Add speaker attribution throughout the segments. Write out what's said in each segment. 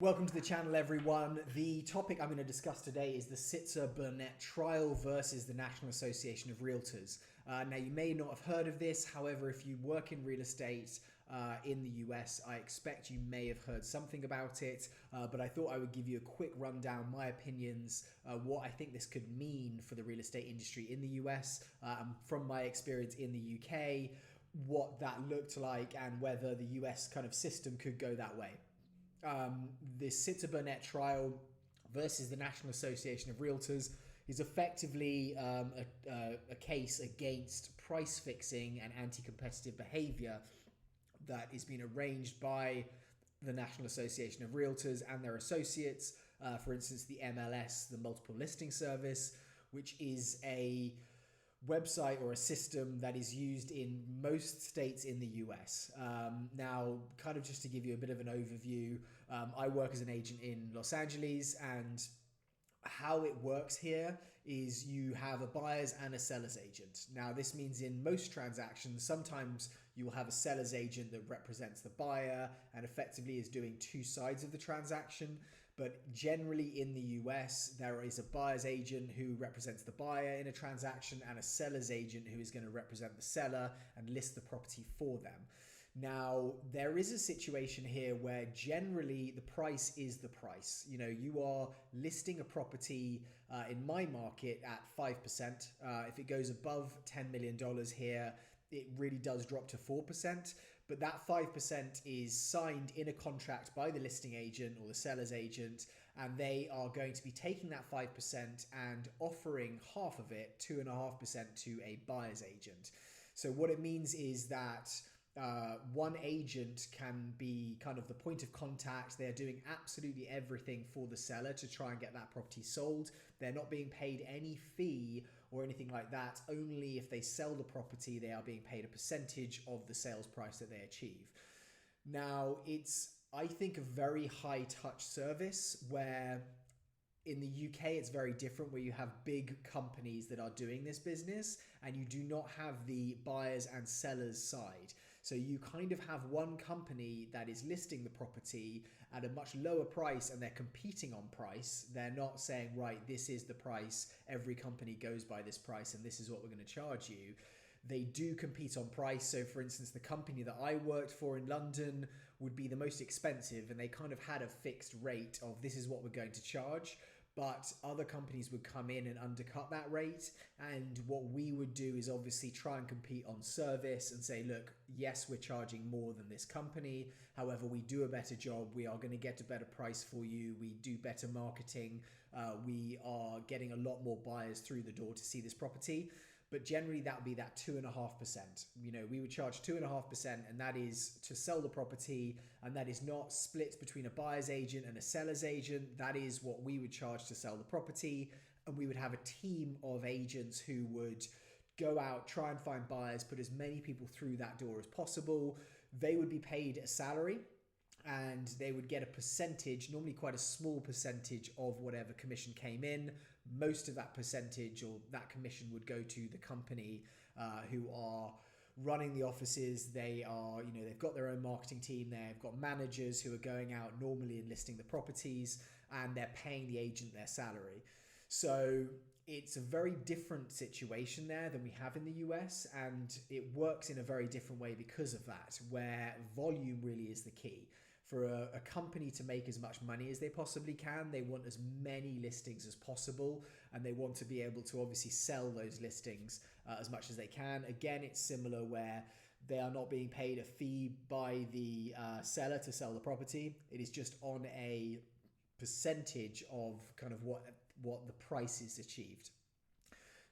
Speaker 1: Welcome to the channel, everyone. The topic I'm going to discuss today is the Sitzer-Burnett trial versus the National Association of Realtors. Now, you may not have heard of this. However, if you work in real estate in the US, I expect you may have heard something about it. But I thought I would give you a quick rundown, my opinions, what I think this could mean for the real estate industry in the US, from my experience in the UK, what that looked like, and whether the US kind of system could go that way. The Sitzer-Burnett trial versus the National Association of Realtors is effectively a case against price fixing and anti-competitive behavior that is being arranged by the National Association of Realtors and their associates. For instance, the MLS, the Multiple Listing Service, which is a website or a system that is used in most states in the US. Now, kind of just to give you a bit of an overview, I work as an agent in Los Angeles, and how it works here is you have a buyer's and a seller's agent. Now, this means in most transactions, sometimes you will have a seller's agent that represents the buyer and effectively is doing two sides of the transaction. But generally in the US, there is a buyer's agent who represents the buyer in a transaction and a seller's agent who is going to represent the seller and list the property for them. Now, there is a situation here where generally the price is the price. You know, you are listing a property in my market at 5%. If it goes above $10 million here, it really does drop to 4%. But that 5% is signed in a contract by the listing agent or the seller's agent, and they are going to be taking that 5% and offering half of it, 2.5%, to a buyer's agent. So what it means is that one agent can be kind of the point of contact. They're doing absolutely everything for the seller to try and get that property sold. They're not being paid any fee or anything like that. Only if they sell the property, they are being paid a percentage of the sales price that they achieve. Now, it's, I think, a very high touch service where in the UK, it's very different, where you have big companies that are doing this business and you do not have the buyers and sellers side. So you kind of have one company that is listing the property at a much lower price and they're competing on price. They're not saying, right, this is the price, every company goes by this price and this is what we're going to charge you. They do compete on price. So for instance, the company that I worked for in London would be the most expensive, and they kind of had a fixed rate of this is what we're going to charge. But other companies would come in and undercut that rate. And what we would do is obviously try and compete on service and say, look, yes, we're charging more than this company. However, we do a better job. We are going to get a better price for you. We do better marketing. We are getting a lot more buyers through the door to see this property. But generally that would be that 2.5%. You know, we would charge 2.5%, and that is to sell the property, and that is not split between a buyer's agent and a seller's agent. That is what we would charge to sell the property. And we would have a team of agents who would go out, try and find buyers, put as many people through that door as possible. They would be paid a salary, and they would get a percentage, normally quite a small percentage, of whatever commission came in. Most of that percentage or that commission would go to the company who are running the offices. They are, you know, they've got their own marketing team. They've got managers who are going out normally and listing the properties, and they're paying the agent their salary. So it's a very different situation there than we have in the US, and it works in a very different way because of that, where volume really is the key. For a company to make as much money as they possibly can, they want as many listings as possible, and they want to be able to obviously sell those listings as much as they can. Again, it's similar where they are not being paid a fee by the seller to sell the property. It is just on a percentage of kind of what the price is achieved.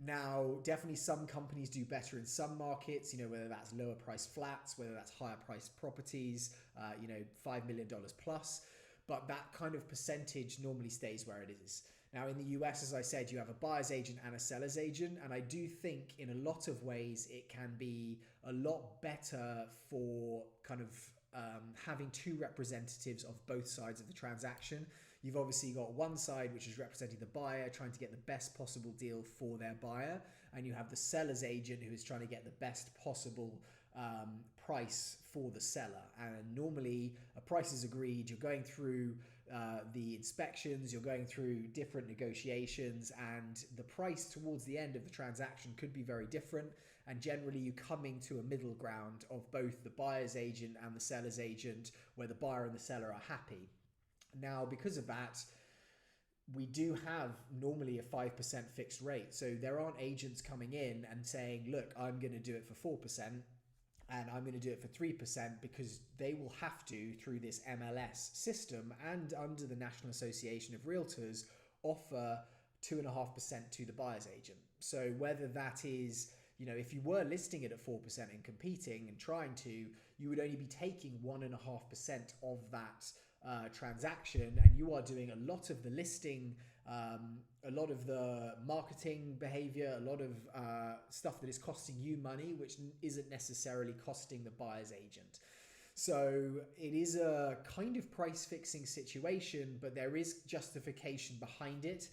Speaker 1: Now, definitely some companies do better in some markets, you know, whether that's lower price flats, whether that's higher price properties, you know, $5 million plus. But that kind of percentage normally stays where it is. Now, in the US, as I said, you have a buyer's agent and a seller's agent. And I do think in a lot of ways it can be a lot better for kind of having two representatives of both sides of the transaction. You've obviously got one side which is representing the buyer, trying to get the best possible deal for their buyer, and you have the seller's agent who is trying to get the best possible price for the seller. And normally a price is agreed, you're going through the inspections, you're going through different negotiations, and the price towards the end of the transaction could be very different. And generally you're coming to a middle ground of both the buyer's agent and the seller's agent, where the buyer and the seller are happy. Now, because of that, we do have normally a 5% fixed rate. So there aren't agents coming in and saying, look, I'm going to do it for 4% and I'm going to do it for 3%, because they will have to, through this MLS system and under the National Association of Realtors, offer 2.5% to the buyer's agent. So whether that is, if you were listing it at 4% and competing and trying to, you would only be taking 1.5% of that transaction, and you are doing a lot of the listing, a lot of the marketing behavior, a lot of stuff that is costing you money, which isn't necessarily costing the buyer's agent. So it is a kind of price fixing situation, but there is justification behind it.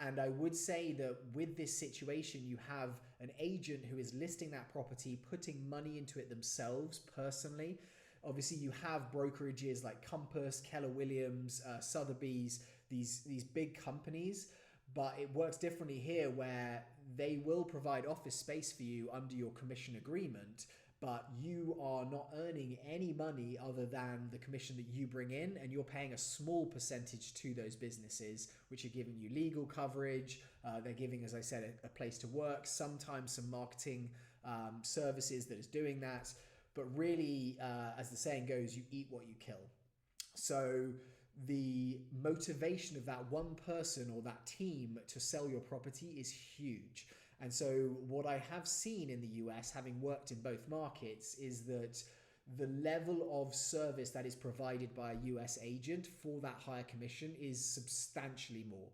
Speaker 1: And I would say that with this situation, you have an agent who is listing that property, putting money into it themselves personally. Obviously, you have brokerages like Compass, Keller Williams, Sotheby's, these big companies, but it works differently here, where they will provide office space for you under your commission agreement, but you are not earning any money other than the commission that you bring in, and you're paying a small percentage to those businesses, which are giving you legal coverage. They're giving, as I said, a place to work, sometimes some marketing services that is doing that. But really, as the saying goes, you eat what you kill. So the motivation of that one person or that team to sell your property is huge. And so what I have seen in the US, having worked in both markets, is that the level of service that is provided by a US agent for that higher commission is substantially more.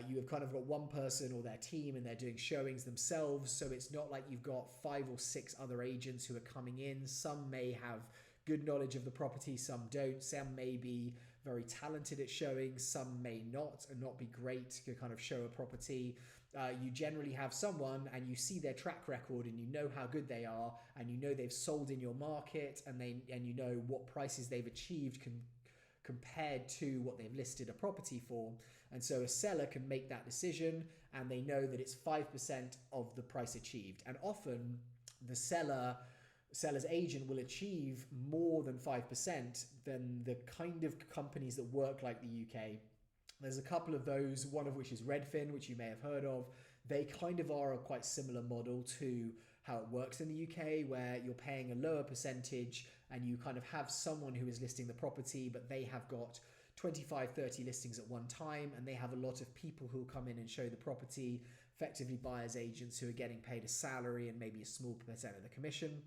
Speaker 1: You have kind of got one person or their team, and they're doing showings themselves. So it's not like you've got 5 or 6 other agents who are coming in. Some may have good knowledge of the property, some don't. Some may be very talented at showing, some may not, and not be great to kind of show a property. You generally have someone, and you see their track record, and you know how good they are, and you know they've sold in your market, and you know what prices they've achieved compared to what they've listed a property for. And so a seller can make that decision, and they know that it's 5% of the price achieved. And often the seller's agent will achieve more than 5% than the kind of companies that work like the UK. There's a couple of those, one of which is Redfin, which you may have heard of. They kind of are a quite similar model to how it works in the UK, where you're paying a lower percentage and you kind of have someone who is listing the property, but they have got 25, 30 listings at one time, and they have a lot of people who will come in and show the property, effectively buyer's agents who are getting paid a salary and maybe a small percent of the commission.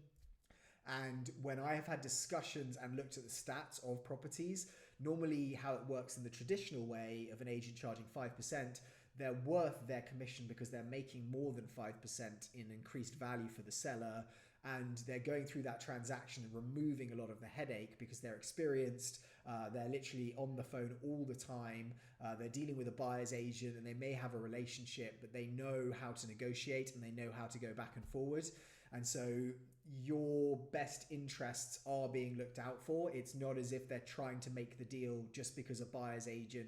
Speaker 1: And when I have had discussions and looked at the stats of properties, normally how it works in the traditional way of an agent charging 5%, they're worth their commission because they're making more than 5% in increased value for the seller, and they're going through that transaction and removing a lot of the headache because they're experienced. They're literally on the phone all the time. They're dealing with a buyer's agent, and they may have a relationship, but they know how to negotiate and they know how to go back and forward. And so your best interests are being looked out for. It's not as if they're trying to make the deal just because a buyer's agent,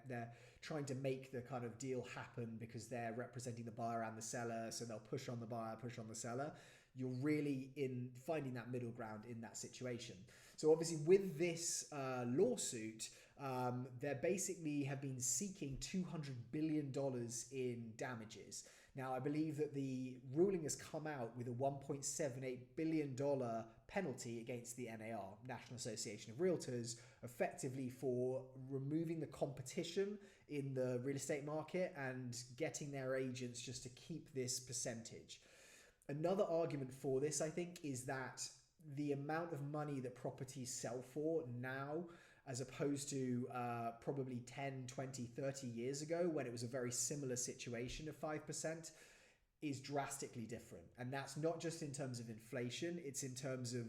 Speaker 1: they're trying to make the kind of deal happen because they're representing the buyer and the seller. So they'll push on the buyer, push on the seller. You're really in finding that middle ground in that situation. So obviously with this lawsuit, they basically have been seeking $200 billion in damages. Now, I believe that the ruling has come out with a $1.78 billion penalty against the NAR, National Association of Realtors, effectively for removing the competition in the real estate market and getting their agents just to keep this percentage. Another argument for this, I think, is that the amount of money that properties sell for now, as opposed to probably 10, 20, 30 years ago when it was a very similar situation of 5%, is drastically different. And that's not just in terms of inflation, it's in terms of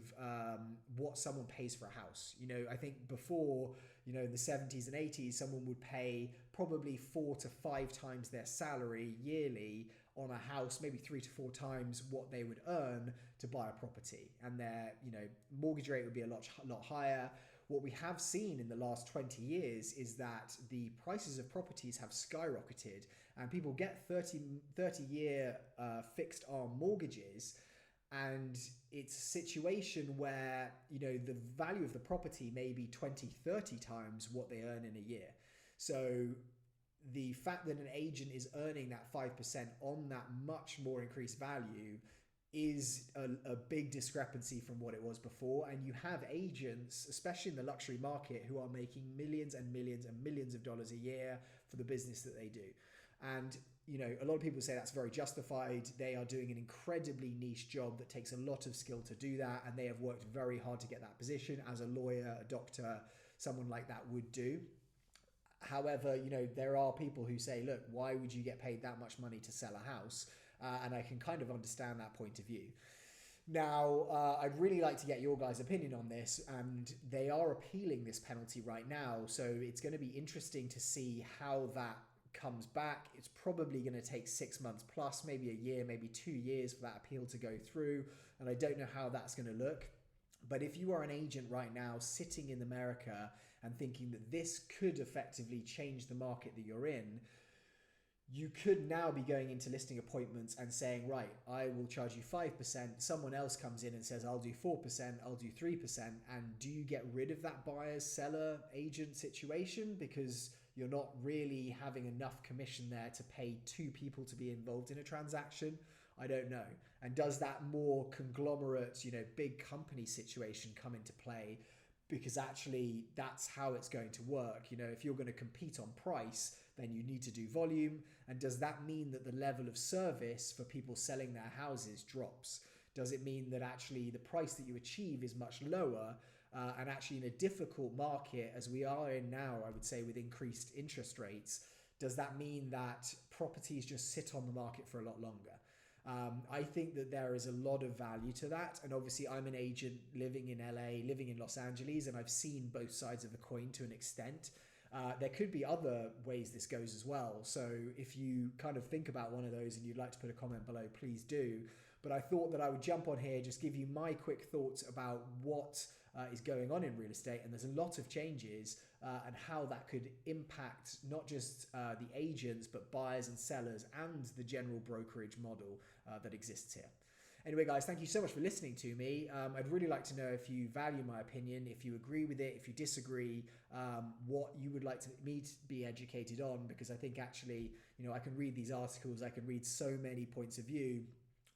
Speaker 1: what someone pays for a house. I think before, in the 70s and 80s, someone would pay probably 4 to 5 times their salary yearly on a house, maybe 3 to 4 times what they would earn to buy a property, and their mortgage rate would be a lot higher. What we have seen in the last 20 years is that the prices of properties have skyrocketed, and people get 30-year fixed arm mortgages, and it's a situation where the value of the property may be 20, 30 times what they earn in a year. So the fact that an agent is earning that 5% on that much more increased value is a big discrepancy from what it was before. And you have agents, especially in the luxury market, who are making millions and millions and millions of dollars a year for the business that they do. And a lot of people say that's very justified. They are doing an incredibly niche job that takes a lot of skill to do that, and they have worked very hard to get that position, as a lawyer, a doctor, someone like that would do. However, there are people who say, look, why would you get paid that much money to sell a house? And I can kind of understand that point of view. Now, I'd really like to get your guys' opinion on this, and they are appealing this penalty right now. So it's going to be interesting to see how that comes back. It's probably going to take 6 months plus, maybe a year, maybe 2 years for that appeal to go through. And I don't know how that's going to look. But if you are an agent right now sitting in America and thinking that this could effectively change the market that you're in, you could now be going into listing appointments and saying, right, I will charge you 5%. Someone else comes in and says, I'll do 4%, I'll do 3%. And do you get rid of that buyer, seller, agent situation because you're not really having enough commission there to pay 2 people to be involved in a transaction? I don't know. And does that more conglomerate, big company situation come into play? Because actually that's how it's going to work. If you're going to compete on price, then you need to do volume. And does that mean that the level of service for people selling their houses drops? Does it mean that actually the price that you achieve is much lower? And actually in a difficult market, as we are in now, I would say with increased interest rates, does that mean that properties just sit on the market for a lot longer? I think that there is a lot of value to that. And obviously I'm an agent living in LA, living in Los Angeles, and I've seen both sides of the coin to an extent. There could be other ways this goes as well. So if you kind of think about one of those and you'd like to put a comment below, please do. But I thought that I would jump on here, just give you my quick thoughts about what is going on in real estate. And there's a lot of changes and how that could impact not just the agents, but buyers and sellers and the general brokerage model that exists here. Anyway, guys, thank you so much for listening to me. I'd really like to know if you value my opinion, if you agree with it, if you disagree, what you would like me to be educated on, because I think actually, I can read these articles, I can read so many points of view,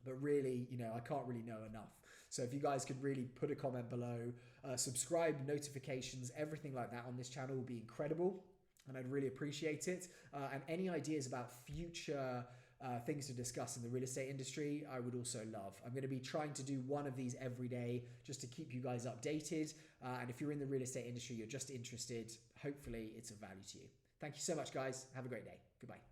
Speaker 1: but really, I can't really know enough. So if you guys could really put a comment below, subscribe, notifications, everything like that on this channel will be incredible, and I'd really appreciate it. And any ideas about future things to discuss in the real estate industry, I would also love. I'm going to be trying to do one of these every day just to keep you guys updated. And if you're in the real estate industry, you're just interested, hopefully it's of value to you. Thank you so much, guys. Have a great day. Goodbye.